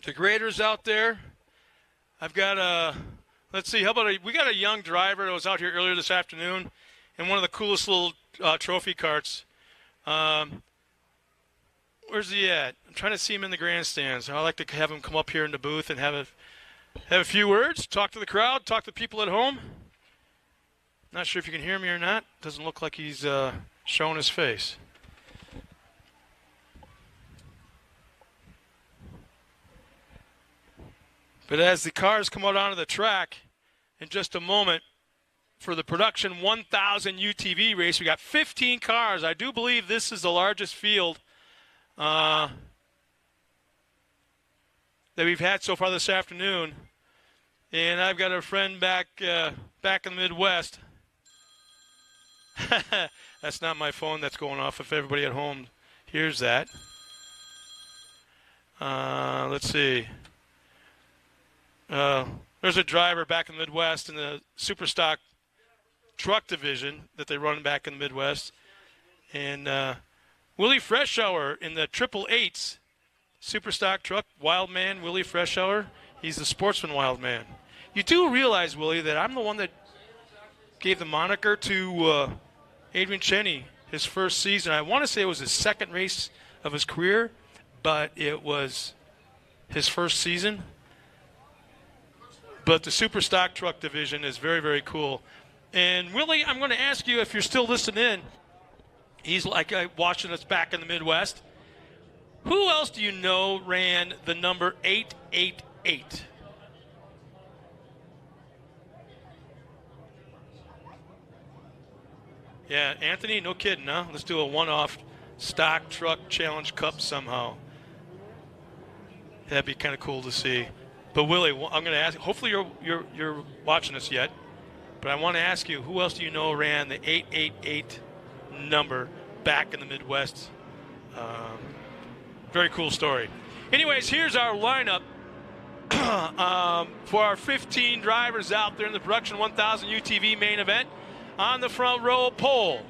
the graders out there. I've got let's see, we got a young driver that was out here earlier this afternoon in one of the coolest little trophy carts. Where's he at? I'm trying to see him in the grandstands. I'd like to have him come up here in the booth and have a few words, talk to the crowd, talk to people at home. Not sure if you can hear me or not. Doesn't look like he's showing his face. But as the cars come out onto the track in just a moment for the production 1,000 UTV race, we got 15 cars. I do believe this is the largest field that we've had so far this afternoon. And I've got a friend back in the Midwest. That's not my phone that's going off if everybody at home hears that. Let's see. There's a driver back in the Midwest in the super stock truck division that they run back in the Midwest. And Willie Freshour in the 888s super stock truck, Wild Man, Willie Freshour. He's the sportsman Wild Man. You do realize, Willie, that I'm the one that gave the moniker to Adrian Cheney his first season. I want to say it was his second race of his career, but it was his first season. But the super stock truck division is very, very cool. And Willie, I'm going to ask you if you're still listening in. He's like watching us back in the Midwest. Who else do you know ran the number 888? Yeah, Anthony, no kidding, huh? Let's do a one-off stock truck challenge cup somehow. That'd be kind of cool to see. But Willie, I'm going to ask. Hopefully, you're watching us yet. But I want to ask you, who else do you know ran the 888 number back in the Midwest? Very cool story. Anyways, here's our lineup for our 15 drivers out there in the production 1,000 UTV main event. On the front row pole,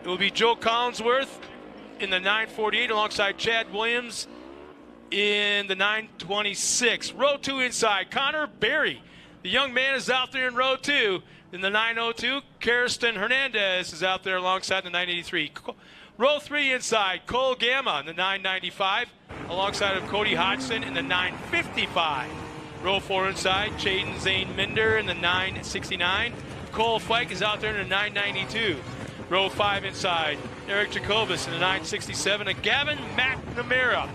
it will be Joe Collinsworth in the 948 alongside Chad Williams in the 926. Row 2 inside, Connor Berry. The young man is out there in row 2. In the 902, Kirsten Hernandez is out there alongside the 983. Row 3 inside, Cole Gamma in the 995 alongside of Cody Hodgson in the 955. Row 4 inside, Chaden Zane Minder in the 969. Cole Fike is out there in the 992. Row 5 inside, Eric Jacobus in the 967. And Gavin McNamara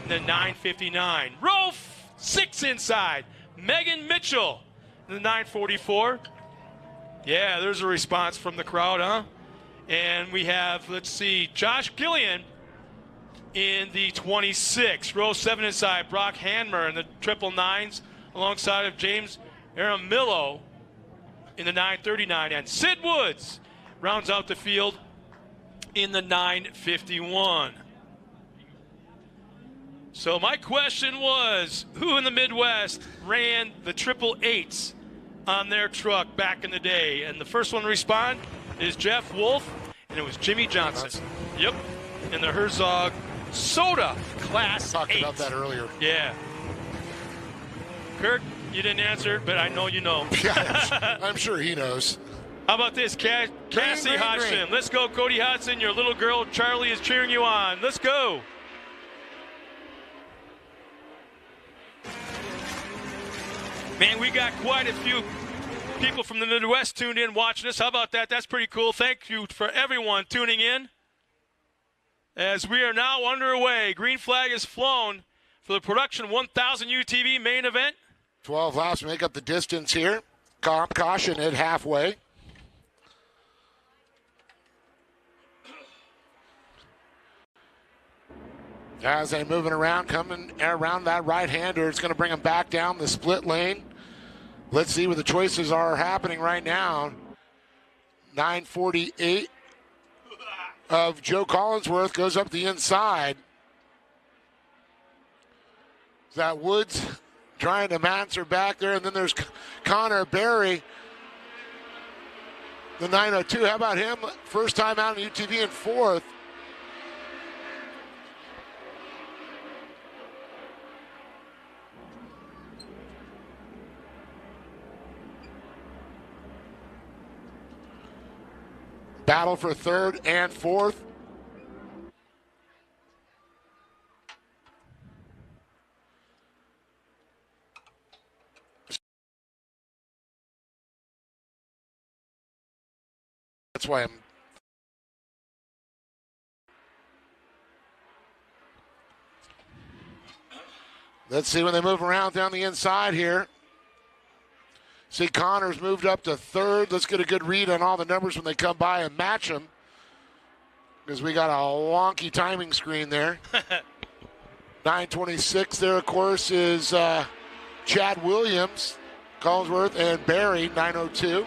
in the 959. Row 6 inside, Megan Mitchell in the 944. Yeah, there's a response from the crowd, huh? And we have, let's see, Josh Gillian in the 26. Row 7 inside, Brock Hanmer in the 999s alongside of James Aramillo in the 939. And Sid Woods rounds out the field in the 951. So my question was, who in the Midwest ran the 888s on their truck back in the day? And the first one to respond is Jeff Wolf, and it was Jimmy Johnson. Yep, in the Herzog Soda Class 8. Talked about that earlier. Yeah. Kirk, you didn't answer, but I know you know. Yeah, I'm sure he knows. How about this, Cassie Hodgson? Let's go, Cody Hodgson. Your little girl, Charlie, is cheering you on. Let's go. Man, we got quite a few people from the Midwest tuned in watching us. How about that? That's pretty cool. Thank you for everyone tuning in. As we are now underway, green flag is flown for the production 1,000 UTV main event. 12 laps make up the distance here. Caution at halfway. As they moving around, coming around that right-hander, it's going to bring them back down the split lane. Let's see what the choices are happening right now. 948 of Joe Collinsworth goes up the inside. That Woods trying to answer back there, and then there's Connor Berry, the 902. How about him? First time out in UTV in fourth. Battle for third and fourth. That's why I'm. Let's see when they move around down the inside here. See, Connor's moved up to third. Let's get a good read on all the numbers when they come by and match them. Because we got a wonky timing screen there. 9:26 there, of course, is Chad Williams, Collinsworth, and Barry, 9:02.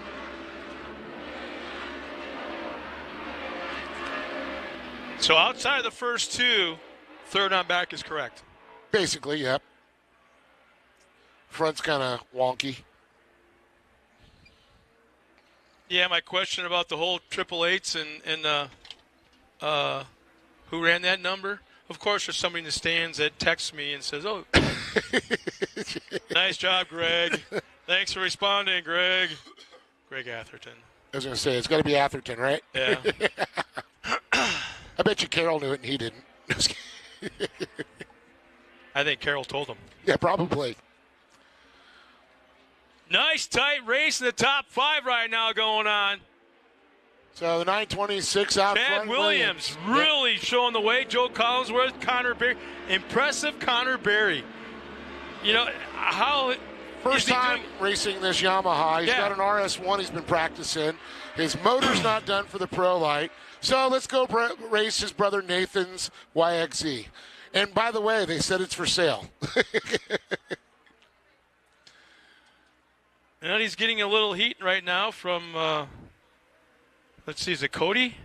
So outside of the first two, third on back is correct. Basically, yep. Front's kind of wonky. Yeah, my question about the whole 888s and who ran that number? Of course, there's somebody in the stands that texts me and says, "Oh, nice job, Greg. Thanks for responding, Greg." Greg Atherton. I was going to say, it's got to be Atherton, right? Yeah. I bet you Carroll knew it and he didn't. I think Carroll told him. Yeah, probably. Nice tight race in the top 5 right now going on. So the 9:26 out Chad front. Williams really showing the way. Joe Collinsworth, Connor Berry. Impressive Connor Berry. You know, how... First time racing this Yamaha. He's got an RS1 he's been practicing. His motor's not done for the Pro Light. So let's go race his brother Nathan's YXZ. And by the way, they said it's for sale. And he's getting a little heat right now from, let's see, is it Cody?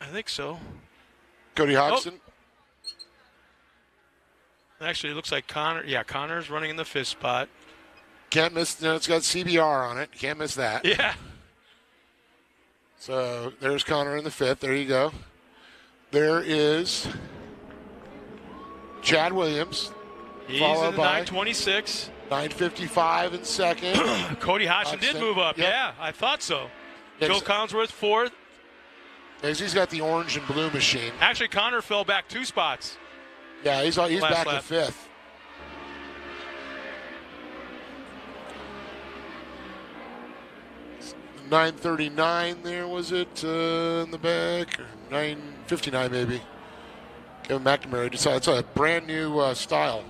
I think so. Cody Hodgson. Oh. Actually, it looks like Connor. Yeah, Connor's running in the 5th spot. Can't miss. No, it's got CBR on it. Can't miss that. Yeah. So there's Connor in the 5th. There you go. There is Chad Williams. He's in the 9:26. 9:55 in second. Cody Hodgson did move up. Yep. Yeah, I thought so. Yeah, Joe Collinsworth 4th. He's got the orange and blue machine. Actually, Connor fell back 2 spots. Yeah, he's back lap. to 5th. $9.39 there, was it, in the back? Or $9.59 maybe. Kevin McNamara decided it's a brand new style.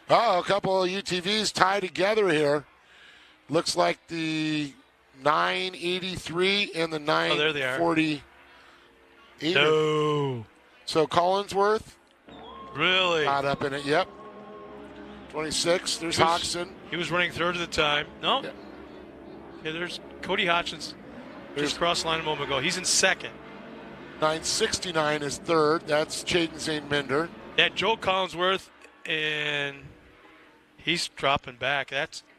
Oh, a couple of UTVs tied together here. Looks like the 983 and the 940. No. So Collinsworth. Really? Not up in it. Yep. 26. There's Hodgson. He was running 3rd at the time. No. Yeah. Yeah, there's Cody Hodgson. Just crossed the line a moment ago. He's in 2nd. 969 is 3rd. That's Chaden St. Minder. Yeah, Joe Collinsworth, and he's dropping back.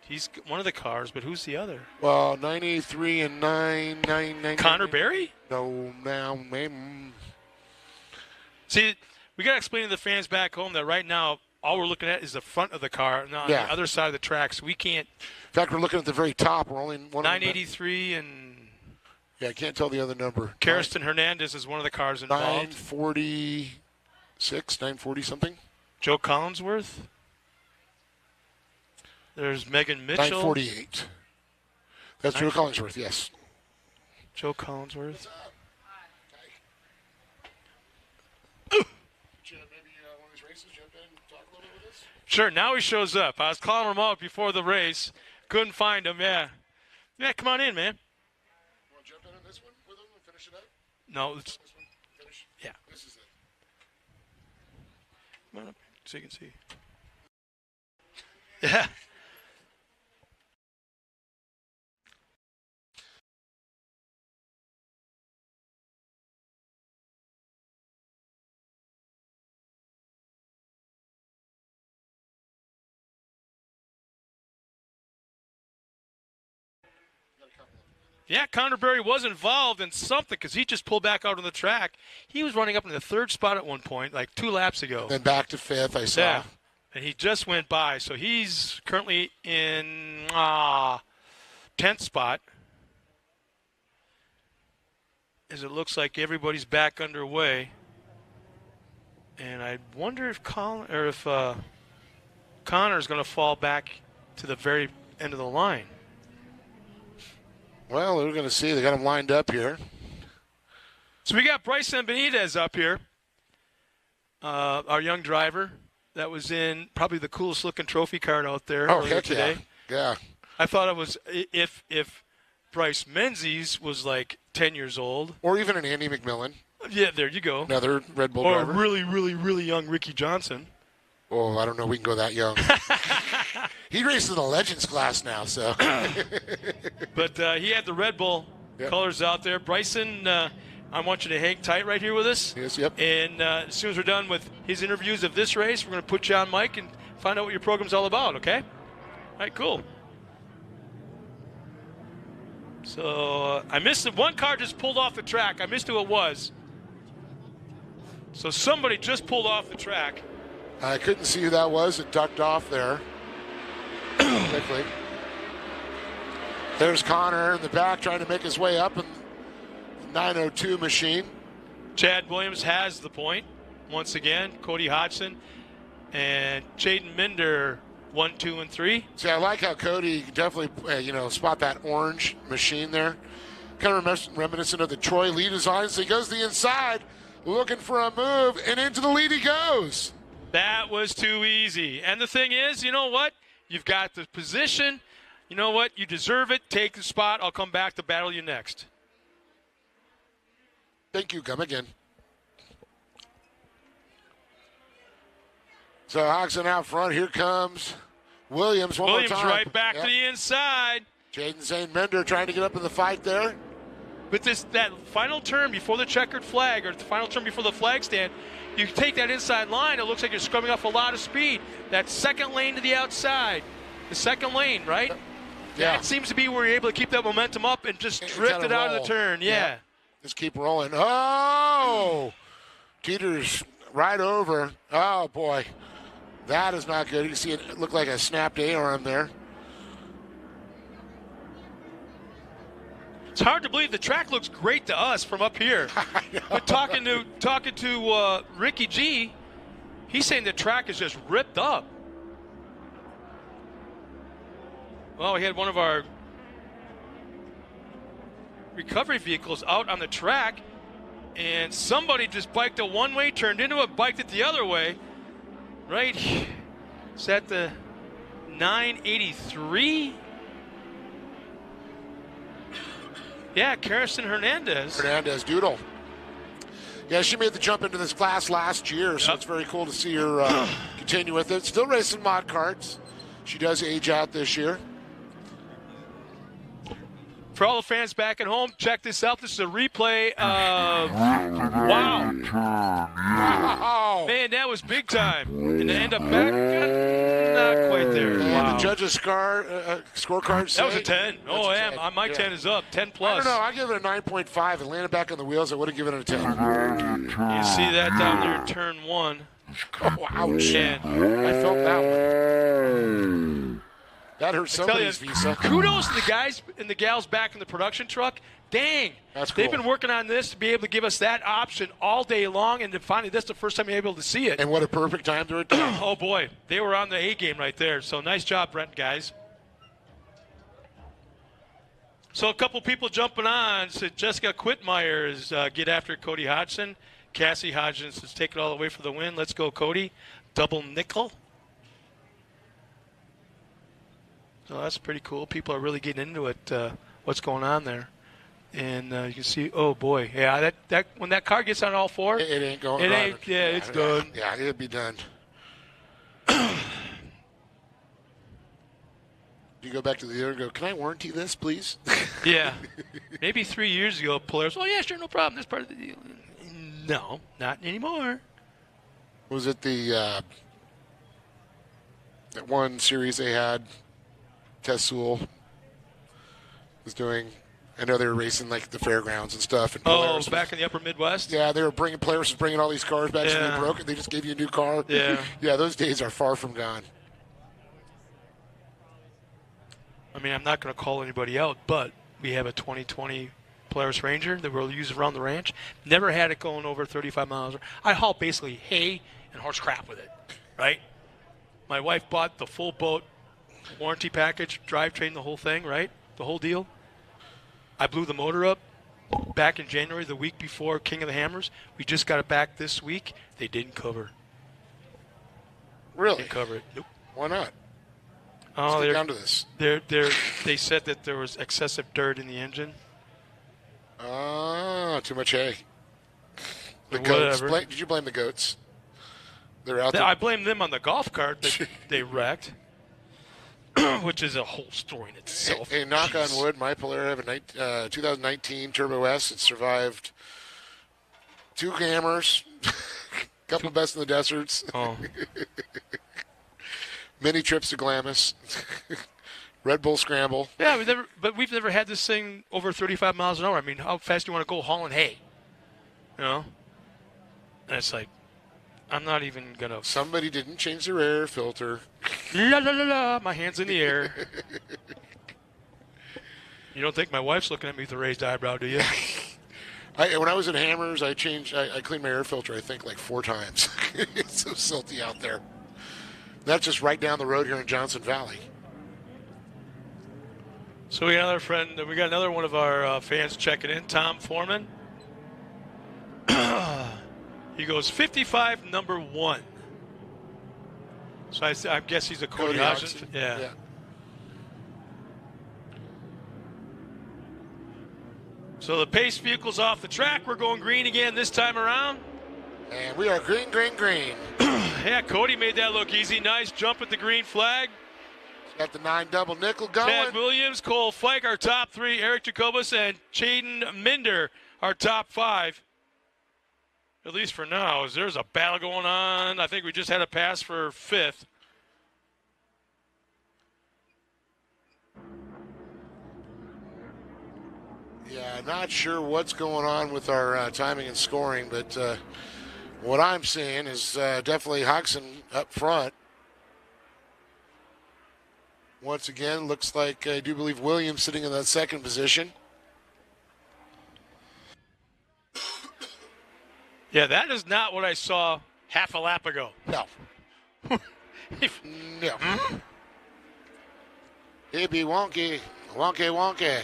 He's one of the cars, but who's the other? Well, 983 and 999. Connor Berry? No, now maybe. See, we got to explain to the fans back home that right now all we're looking at is the front of the car, and on the other side of the tracks. We can't. In fact, we're looking at the very top. We're only one 983 and. Yeah, I can't tell the other number. Karsten Hernandez is one of the cars involved. 946, 940 something. Joe Collinsworth. There's Megan Mitchell. 948. That's Joe Collinsworth, yes. Joe Collinsworth. Sure, now he shows up. I was calling him out before the race. Couldn't find him, yeah. Yeah, come on in, man. Want to jump in on this one with him and finish it up? No, it's... This one? Finish? Yeah. This is it. Come on up so you can see. Yeah. Got a couple of them. Yeah, Connor Berry was involved in something because he just pulled back out on the track. He was running up in the 3rd spot at one point, like 2 laps ago. Then back to 5th, I saw. Yeah, and he just went by. So he's currently in 10th spot. As it looks like everybody's back underway. And I wonder if Connor's going to fall back to the very end of the line. Well, we're going to see. They got him lined up here. So we got Bryson Benitez up here, our young driver that was in probably the coolest looking trophy card out there earlier today. Yeah. I thought it was if Bryce Menzies was like 10 years old. Or even an Andy McMillan. Yeah, there you go. Another Red Bull or driver. Or a really, really, really young Ricky Johnson. Oh, I don't know. We can go that young. He races in the Legends class now, so. But he had the Red Bull colors out there. Bryson, I want you to hang tight right here with us. Yes, yep. And as soon as we're done with his interviews of this race, we're going to put you on mic and find out what your program's all about, okay? All right, cool. So I missed it. One car just pulled off the track. I missed who it was. So somebody just pulled off the track. I couldn't see who that was. It ducked off there. Quickly. There's Connor in the back trying to make his way up in the 902 machine. Chad Williams has the point once again. Cody Hodgson and Jaden Minder 1, 2, and 3. See, I like how Cody definitely, spot that orange machine there. Kind of reminiscent of the Troy Lee design. So he goes to the inside, looking for a move, and into the lead he goes. That was too easy. And the thing is, you know what? You've got the position. You know what? You deserve it. Take the spot. I'll come back to battle you next. Thank you. Come again. So Hodgson out front. Here comes Williams one more time. Williams right back to the inside. Jaden Zane Mender trying to get up in the fight there. But that final turn before the checkered flag, or the final turn before the flag stand, you take that inside line, it looks like you're scrubbing off a lot of speed. That second lane to the outside. The second lane, right? Yeah. That seems to be where you're able to keep that momentum up and just drift it out of the turn. Yeah. Just keep rolling. Oh! Teeters right over. Oh, boy. That is not good. You can see it look like a snapped A-arm there. It's hard to believe the track looks great to us from up here. But talking to Ricky G, he's saying the track is just ripped up. Well, we had one of our recovery vehicles out on the track, and somebody just biked a one-way, turned into it, biked it the other way. Right? Is that the 983? Yeah, Kirsten Hernandez. Hernandez Doodle. Yeah, she made the jump into this class last year, so it's very cool to see her continue with it. Still racing mod karts. She does age out this year. For all the fans back at home, check this out. This is a replay of wow. Man, that was big time. And to end up back, not quite there. Wow. The judges' scorecard that was a 10. Oh, yeah, my 10 is up. 10 plus. I don't know. I give it a 9.5. It landed back on the wheels. I would have given it a 10. You see that down there in turn 1. Oh, ouch. Man. I felt that one. That hurt somebody's visa. Kudos to the guys and the gals back in the production truck. Dang. That's cool. They've been working on this to be able to give us that option all day long, and finally this is the first time you're able to see it. And what a perfect time to return. Oh, boy. They were on the A game right there. So nice job, Brent, guys. So a couple people jumping on. So Jessica Quitmeyer is get after Cody Hodgson. Cassie Hodgson is taking it all the way for the win. Let's go, Cody. Double nickel. So that's pretty cool. People are really getting into it, what's going on there. And you can see, oh, boy. Yeah, that when that car gets on all four. It ain't going It right. ain't, yeah, it's done. Yeah, it'll be done. You go back to the dealer and go, can I warranty this, please? Yeah. Maybe 3 years ago, Polaris, oh, yeah, sure, no problem. That's part of the deal. No, not anymore. Was it the that one series they had? Tess Sewell was doing I know they were racing like the fairgrounds and stuff. And back in the upper Midwest? Yeah, they were Polaris was bringing all these cars back, so they broke it. They just gave you a new car. Yeah. Yeah, those days are far from gone. I mean, I'm not going to call anybody out, but we have a 2020 Polaris Ranger that we'll use around the ranch. Never had it going over 35 miles an hour. I haul basically hay and horse crap with it, right? My wife bought the full boat warranty package, drivetrain, the whole thing, right? The whole deal. I blew the motor up back in January, the week before King of the Hammers. We just got it back this week. They didn't cover. Really? Didn't cover it. Nope. Why not? Oh, let's get down to this. They said that there was excessive dirt in the engine. Too much hay. The Whatever. goats. Did you blame the goats? They're out there. I blame them on the golf cart that they wrecked, which is a whole story in itself. Hey, knock on wood, my Polaris have a 2019 Turbo S. It survived 2 hammers, couple of best in the deserts, many trips to Glamis, Red Bull Scramble. Yeah, we've never had this thing over 35 miles an hour. I mean, how fast do you want to go hauling hay? You know? And it's like, I'm not even going to. Somebody didn't change their air filter. La la la la, my hand's in the air. You don't think my wife's looking at me with a raised eyebrow, do you? When I was at Hammers, I cleaned my air filter, I think, like 4 times. It's so silty out there. That's just right down the road here in Johnson Valley. So we got another one of our fans checking in, Tom Foreman. He goes 55, number 1. So I guess he's a Cody Hodgson. Yeah. So the pace vehicle's off the track. We're going green again this time around. And we are green, green, green. Yeah, Cody made that look easy. Nice jump at the green flag. Got the 9 double nickel going. Chad Williams, Cole Fike, our top 3. Eric Jacobus and Chaden Minder, our top 5. At least for now, there's a battle going on. I think we just had a pass for 5th. Yeah, not sure what's going on with our timing and scoring, but what I'm seeing is definitely Hodgson up front. Once again, looks like I do believe Williams sitting in that 2nd position. Yeah, that is not what I saw half a lap ago. No. No. It'd be wonky, wonky, wonky.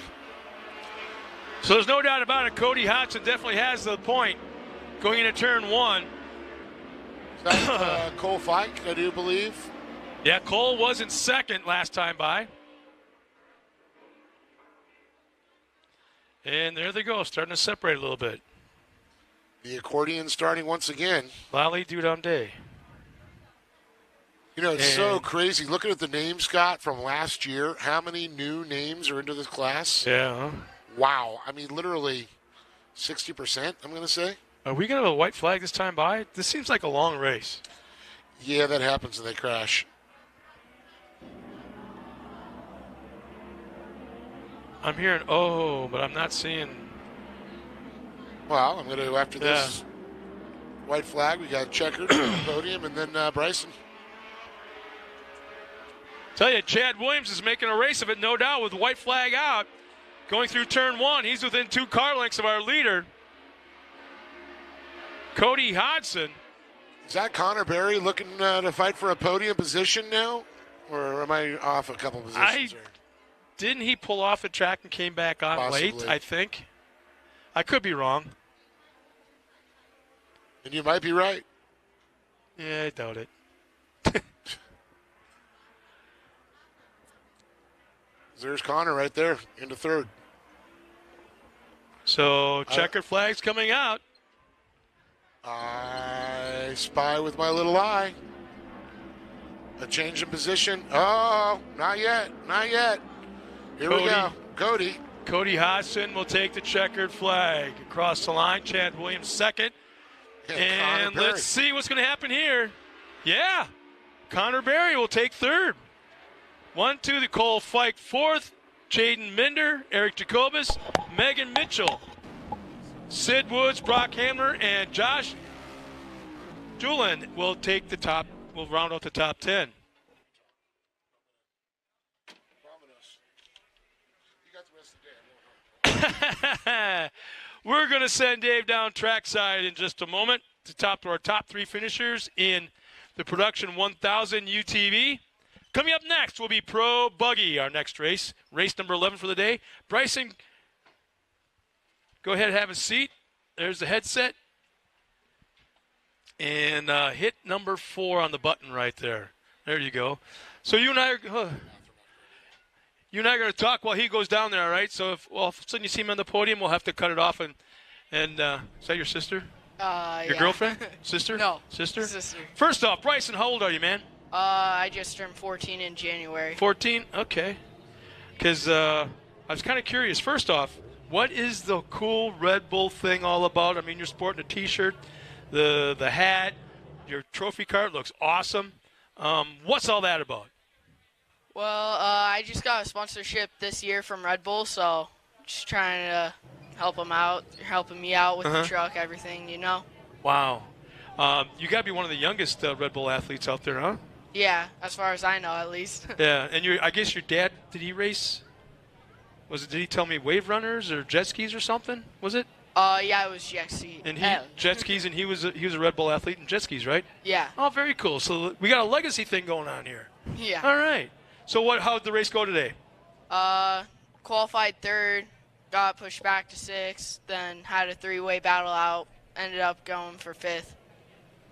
So there's no doubt about it. Cody Hodgson definitely has the point going into turn 1. That's Cole Fike, I do believe. Yeah, Cole was in 2nd last time by. And there they go, starting to separate a little bit. The accordion starting once again. Lally Dudam Day. You know, it's so crazy. Looking at the names, Scott, from last year, how many new names are into this class? Yeah. Wow. I mean, literally 60%, I'm going to say. Are we going to have a white flag this time by? This seems like a long race. Yeah, that happens and they crash. I'm hearing, but I'm not seeing. Well, I'm going to, after this white flag, we got checkered podium, and then Bryson. Tell you, Chad Williams is making a race of it, no doubt, with the white flag out. Going through turn 1, he's within 2 car lengths of our leader, Cody Hodgson. Is that Connor Berry looking to fight for a podium position now? Or am I off a couple positions there? Didn't he pull off the track and came back on late, I think? I could be wrong. And you might be right. Yeah, I doubt it. There's Connor right there into 3rd. So checkered flags coming out. I spy with my little eye a change in position. Oh, not yet. Not yet. Here we go. Cody Hodgson will take the checkered flag across the line. Chad Williams 2nd. And let's see what's going to happen here. Yeah. Connor Berry will take 3rd. 1, 2, the Cole Fike 4th. Jaden Minder, Eric Jacobus, Megan Mitchell, Sid Woods, Brock Hamler, and Josh Julian will round out the top 10. We're going to send Dave down trackside in just a moment to our top 3 finishers in the Production 1000 UTV. Coming up next will be Pro Buggy, our next race number 11 for the day. Bryson, go ahead and have a seat. There's the headset. And hit number 4 on the button right there. There you go. So you and I are going to talk while he goes down there, all right? So if all of a sudden you see him on the podium, we'll have to cut it off. And is that your sister? Your girlfriend? Sister? No. Sister? Sister. First off, Bryson, how old are you, man? I just turned 14 in January. 14? Okay. Because I was kind of curious. First off, what is the cool Red Bull thing all about? I mean, you're sporting a T-shirt, the hat, your trophy card looks awesome. What's all that about? Well, I just got a sponsorship this year from Red Bull, so just trying to helping me out with the truck, everything, you know. Wow. You got to be one of the youngest Red Bull athletes out there, huh? Yeah, as far as I know, at least. Yeah, and I guess your dad, did he race? Did he tell me wave runners or jet skis or something? Was it? Yeah, it was jet ski. And jet skis, and he was a Red Bull athlete in jet skis, right? Yeah. Oh, very cool. So we got a legacy thing going on here. Yeah. All right. So how'd the race go today? Qualified 3rd, got pushed back to 6th, then had a 3-way battle out, ended up going for 5th.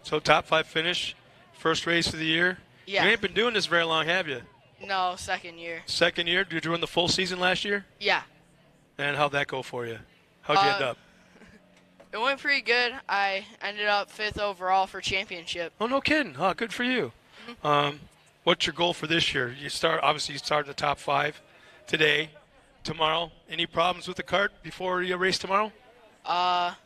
So top 5 finish, first race of the year. Yeah. You ain't been doing this very long, have you? No, 2nd year. 2nd year? Did you run the full season last year? Yeah. And how'd that go for you? How'd you end up? It went pretty good. I ended up 5th overall for championship. Oh, no kidding. Oh, good for you. Mm-hmm. What's your goal for this year? You start in the top 5 today, tomorrow. Any problems with the cart before you race tomorrow?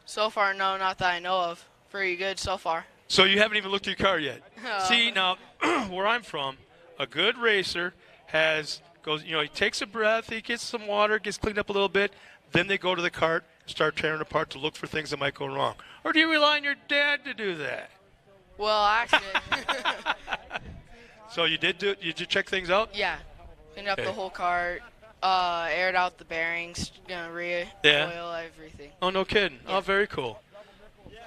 So far, no, not that I know of. Pretty good so far. So you haven't even looked at your car yet. See, now, where I'm from, a good racer he takes a breath, he gets some water, gets cleaned up a little bit, then they go to the cart, start tearing apart to look for things that might go wrong. Or do you rely on your dad to do that? Well, actually. So you did check things out? Yeah. Cleaned up the whole cart, aired out the bearings, oil, everything. Oh, no kidding. Yeah. Oh, very cool.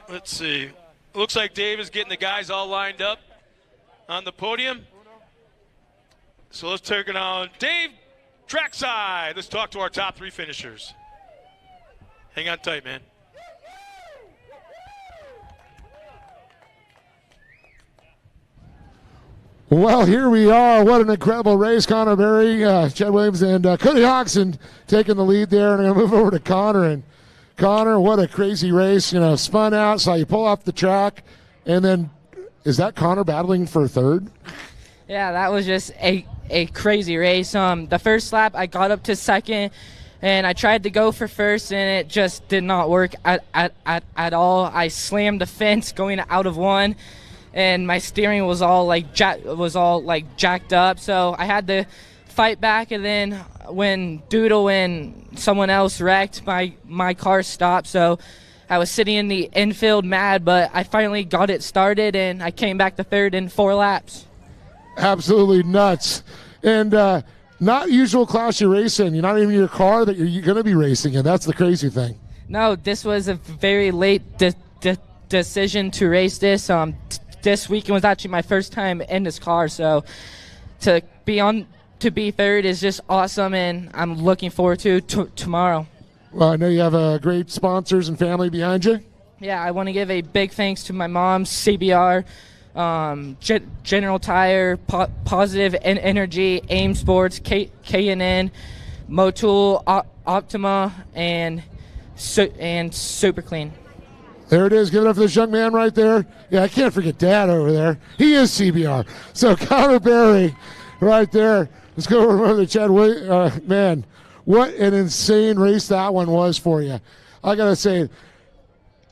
Let's see. Looks like Dave is getting the guys all lined up on the podium. So let's take it on Dave trackside. Let's talk to our top 3 finishers. Hang on tight, man. Well, here we are. What an incredible race. Connor Berry, Chad Williams, and Cody Hodgson taking the lead there. And I'm going to move over to Connor. And Connor, what a crazy race. Spun out, saw you pull off the track. And then, is that Connor battling for 3rd? Yeah, that was just a crazy race. The first lap, I got up to 2nd, and I tried to go for 1st, and it just did not work at all. I slammed the fence going out of 1. And my steering was all jacked up, so I had to fight back. And then when Doodle and someone else wrecked, my car stopped. So I was sitting in the infield mad, but I finally got it started, and I came back to 3rd in 4 laps. Absolutely nuts, and not usual class you race in. You're not even your car that you're going to be racing in. That's the crazy thing. No, this was a very late decision to race this. This weekend was actually my first time in this car, so to be 3rd is just awesome, and I'm looking forward to tomorrow. Well, I know you have great sponsors and family behind you. Yeah, I want to give a big thanks to my mom, CBR, General Tire, Positive Energy, AIM Sports, K&N, Motul, Optima, and Super Clean. There it is. Give it up for this young man right there. Yeah, I can't forget Dad over there. He is CBR. So Connor Berry right there. Let's go over to Chad. Man, what an insane race that one was for you. I got to say,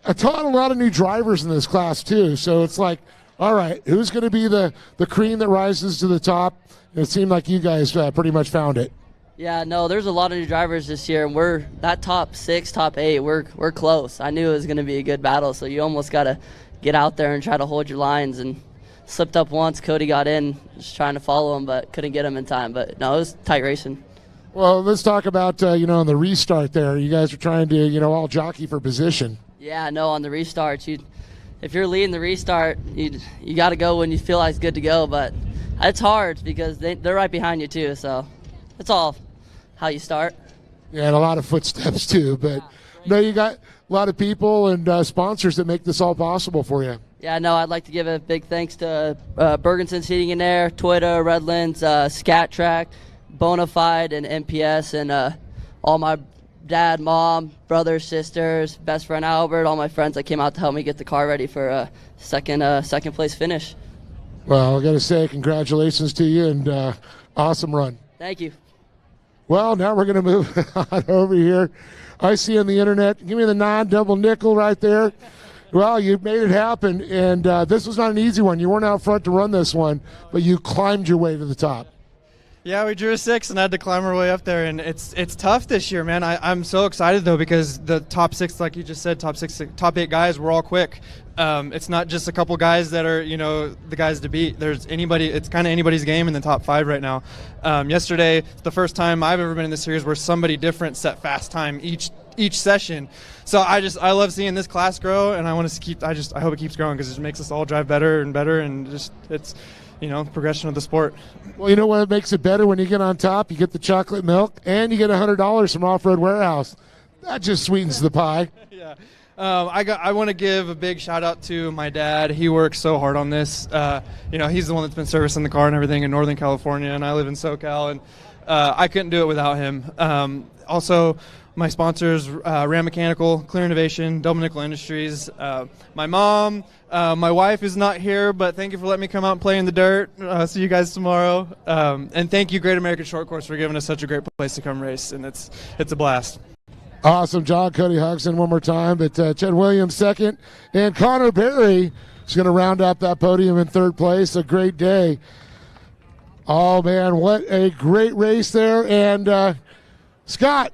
I taught a lot of new drivers in this class too. So it's like, all right, who's going to be the cream that rises to the top? And it seemed like you guys pretty much found it. Yeah, no, there's a lot of new drivers this year, and we're that top 6, top 8. We're close. I knew it was going to be a good battle, so you almost got to get out there and try to hold your lines. And slipped up once. Cody got in, just trying to follow him, but couldn't get him in time. But no, it was tight racing. Well, let's talk about on the restart there. You guys are trying to all jockey for position. Yeah, no, on the restart, if you're leading the restart, you got to go when you feel like it's good to go. But it's hard because they're right behind you too. So it's all how you start. Yeah, and a lot of footsteps too. But no, you got a lot of people and sponsors that make this all possible for you. Yeah, no, I'd like to give a big thanks to Bergenson's Heating and Air, Toyota, Redlands, Scat Track, Bonafide, and MPS, and all my dad, mom, brothers, sisters, best friend Albert, all my friends that came out to help me get the car ready for a second place finish. Well, I got to say congratulations to you and awesome run. Thank you. Well, now we're going to move on over here. I see on the internet, give me the non-double nickel right there. Well, you made it happen, and this was not an easy one. You weren't out front to run this one, but you climbed your way to the top. Yeah, we drew a 6 and had to climb our way up there, and it's tough this year, man. I'm so excited though because the top 6, like you just said, top 8 guys were all quick. It's not just a couple guys that are the guys to beat. There's anybody. It's kind of anybody's game in the top 5 right now. Yesterday, the first time I've ever been in this series where somebody different set fast time each session. So I love seeing this class grow, and I want to keep. I hope it keeps growing because it just makes us all drive better and better, and just it's. Progression of the sport. Well, you know what makes it better when you get on top? You get the chocolate milk, and you get $100 from Off-Road Warehouse. That just sweetens the pie. Yeah. I want to give a big shout out to my dad. He works so hard on this. He's the one that's been servicing the car and everything in Northern California, and I live in SoCal, and I couldn't do it without him. Also, my sponsors, Ram Mechanical, Clear Innovation, Double Nickel Industries, my mom, my wife is not here, but thank you for letting me come out and play in the dirt. See you guys tomorrow. And thank you, Great American Short Course, for giving us such a great place to come race, and it's a blast. Awesome job, Cody Hodgson, one more time. But Chad Williams second, and Connor Berry is going to round up that podium in third place. A great day. Oh, man, what a great race there. And Scott,